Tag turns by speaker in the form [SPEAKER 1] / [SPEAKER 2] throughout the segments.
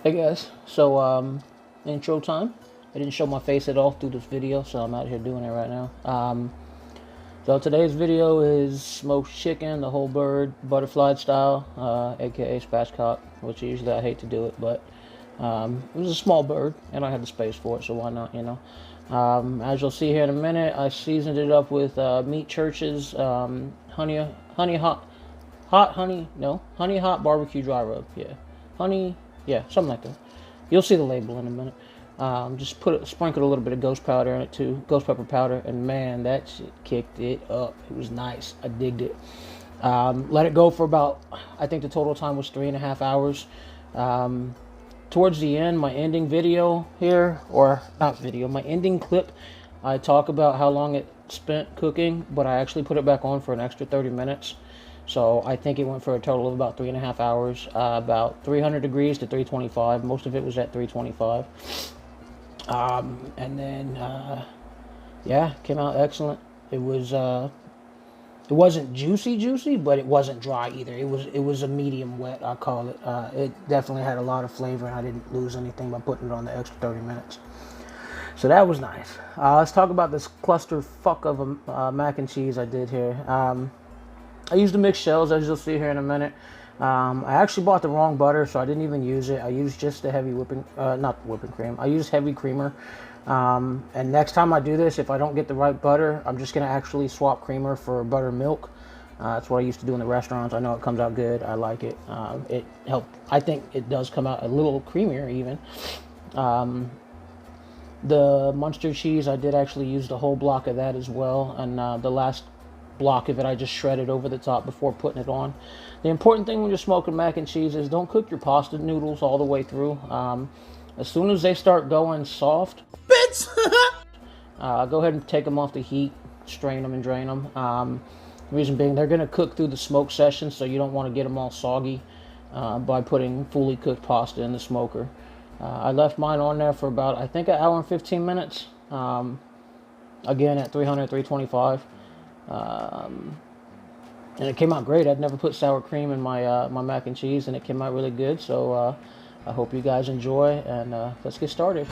[SPEAKER 1] Hey guys, so intro time. I didn't show my face at all through this video, so I'm out here doing it right now. So today's video is smoked chicken, the whole bird, butterfly style, aka spatchcock, which usually I hate to do it, but it was a small bird, and I had the space for it, so why not, you know. As you'll see here in a minute, I seasoned it up with Meat Church's honey hot barbecue dry rub, yeah. Honey, yeah, something like that. You'll see the label in a minute. Just sprinkled a little bit of ghost powder in it too, ghost pepper powder, and man, that shit kicked it up. It was nice. I digged it. Let it go for about, I think the total time was 3.5 hours. Towards the end, my ending video here, or not video, my ending clip, I talk about how long it spent cooking, but I actually put it back on for an extra 30 minutes. So I think it went for a total of about 3.5 hours, about 300 degrees to 325. Most of it was at 325. And then, yeah, came out excellent. It wasn't juicy, but it wasn't dry either. It was a medium wet, I call it. It definitely had a lot of flavor, and I didn't lose anything by putting it on the extra 30 minutes. So that was nice. Let's talk about this cluster fuck of a mac and cheese I did here. I used the mixed shells, as you'll see here in a minute. I actually bought the wrong butter, so I didn't even use it. I used just the heavy not whipping cream. I used heavy creamer. And next time I do this, if I don't get the right butter, I'm just going to actually swap creamer for buttermilk. That's what I used to do in the restaurants. I know it comes out good. I like it. It helped. I think it does come out a little creamier even. The Munster cheese, I did actually use the whole block of that as well. And the last block of it I just shredded over the top before putting it on. The important thing when you're smoking mac and cheese is don't cook your pasta noodles all the way through. As soon as they start going soft, bits, go ahead and take them off the heat, strain them and drain them. Reason being, they're going to cook through the smoke session, so you don't want to get them all soggy by putting fully cooked pasta in the smoker. I left mine on there for about, I think, 1 hour and 15 minutes. Again, at 300, 325. And it came out great. I'd never put sour cream in my my mac and cheese, and it came out really good. So I hope you guys enjoy, and let's get started.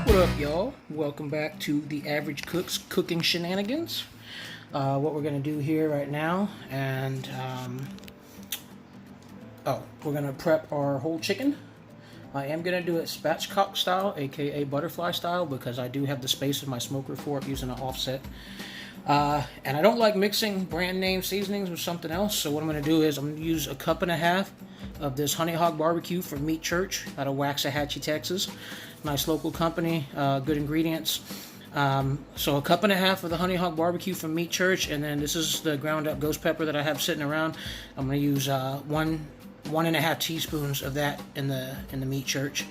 [SPEAKER 1] What up, y'all? Welcome back to the Average Cook's Cooking Shenanigans. What we're gonna do here right now, and we're gonna prep our whole chicken. I am going to do it spatchcock style, aka butterfly style, because I do have the space in my smoker for it using an offset. And I don't like mixing brand name seasonings with something else, so what I'm going to do is I'm going to use 1.5 cups of this Honey Hog Barbecue from Meat Church out of Waxahachie, Texas. Nice local company, good ingredients. So 1.5 cups of the Honey Hog Barbecue from Meat Church, and then this is the ground up ghost pepper that I have sitting around. I'm going to use 1.5 teaspoons of that in the Meat Church,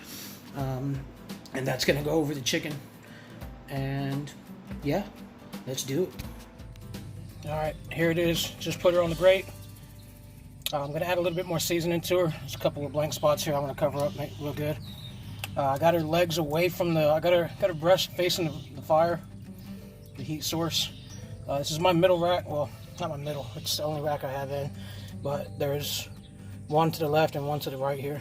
[SPEAKER 1] and that's gonna go over the chicken. And yeah, let's do it. All right, here it is. Just put her on the grate. I'm gonna add a little bit more seasoning to her. There's a couple of blank spots here. I'm gonna cover up, make it real good. I got her legs away from the. I got her breast facing the fire, the heat source. This is my middle rack. Well, not my middle. It's the only rack I have in, but there's one to the left and one to the right here.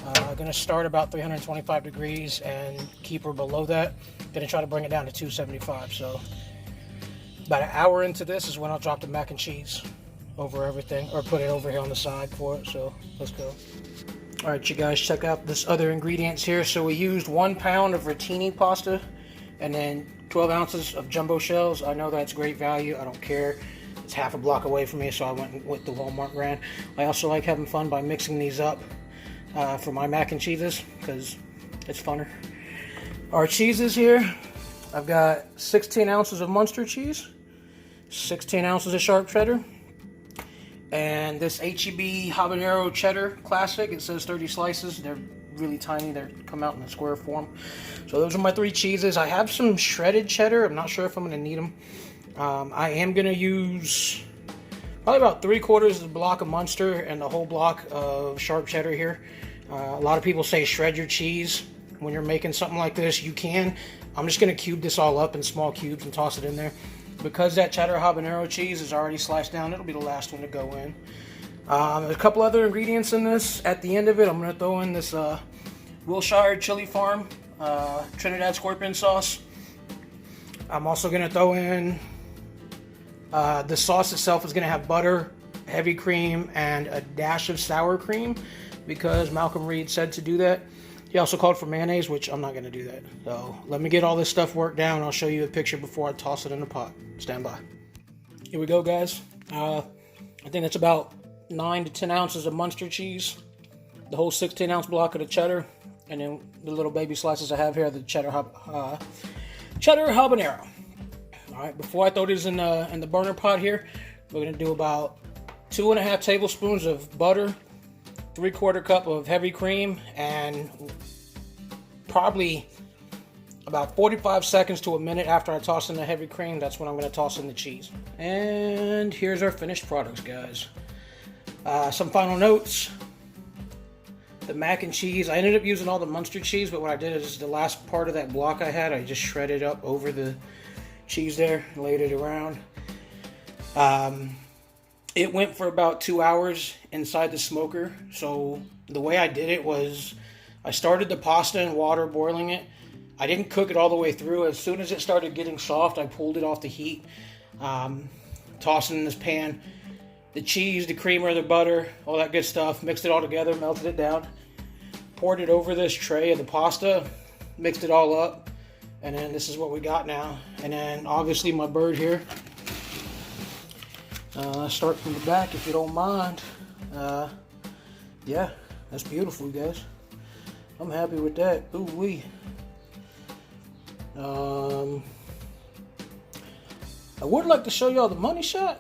[SPEAKER 1] I'm going to start about 325 degrees and keep her below that. Going to try to bring it down to 275. So about 1 hour into this is when I'll drop the mac and cheese over everything, or put it over here on the side for it. So let's go. All right, you guys, check out this other ingredients here. So we used 1 pound of rotini pasta and then 12 ounces of jumbo shells. I know that's great value. I don't care. It's half a block away from me, so I went with the Walmart brand. I also like having fun by mixing these up for my mac and cheeses, because it's funner. Our cheeses here, I've got 16 ounces of Munster cheese, 16 ounces of sharp cheddar, and this H-E-B habanero cheddar classic. It says 30 slices. They're really tiny. They come out in a square form. So those are my 3 cheeses. I have some shredded cheddar. I'm not sure if I'm going to need them. I am going to use probably about 3/4 of the block of Munster and the whole block of sharp cheddar here. A lot of people say shred your cheese when you're making something like this. You can. I'm just going to cube this all up in small cubes and toss it in there. because that cheddar habanero cheese is already sliced down, it'll be the last one to go in. There's a couple other ingredients in this. At the end of it, I'm going to throw in this Wilshire Chili Farm Trinidad Scorpion sauce. I'm also going to throw in the sauce itself is going to have butter, heavy cream, and a dash of sour cream because Malcolm Reed said to do that. He also called for mayonnaise, which I'm not going to do that. So let me get all this stuff worked down. I'll show you a picture before I toss it in the pot. Stand by. Here we go, guys. I think that's about 9 to 10 ounces of Munster cheese, the whole 16-ounce block of the cheddar, and then the little baby slices I have here, the cheddar habanero. All right, before I throw these in the burner pot here, we're going to do about 2.5 tablespoons of butter, 3/4 cup of heavy cream, and probably about 45 seconds to a minute after I toss in the heavy cream, that's when I'm going to toss in the cheese. And here's our finished products, guys. Some final notes. The mac and cheese, I ended up using all the Munster cheese, but what I did is the last part of that block I had, I just shredded up over the cheese there and laid it around. It went for about 2 hours inside the smoker. So the way I did it was I started the pasta in water, boiling it. I didn't cook it all the way through. As soon as it started getting soft, I pulled it off the heat, tossed it in this pan. The cheese, the creamer, the butter, all that good stuff. Mixed it all together, melted it down. Poured it over this tray of the pasta. Mixed it all up. And then this is what we got now. And then obviously my bird here. Start from the back if you don't mind. Yeah, that's beautiful, guys. I'm happy with that. Ooh wee. I would like to show y'all the money shot.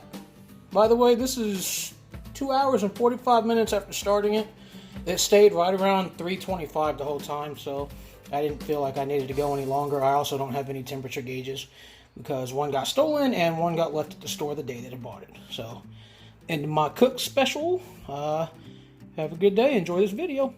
[SPEAKER 1] By the way, this is 2 hours and 45 minutes after starting it. It stayed right around 325 the whole time, so I didn't feel like I needed to go any longer. I also don't have any temperature gauges because one got stolen and one got left at the store the day that I bought it. So, and my cook special, have a good day. Enjoy this video.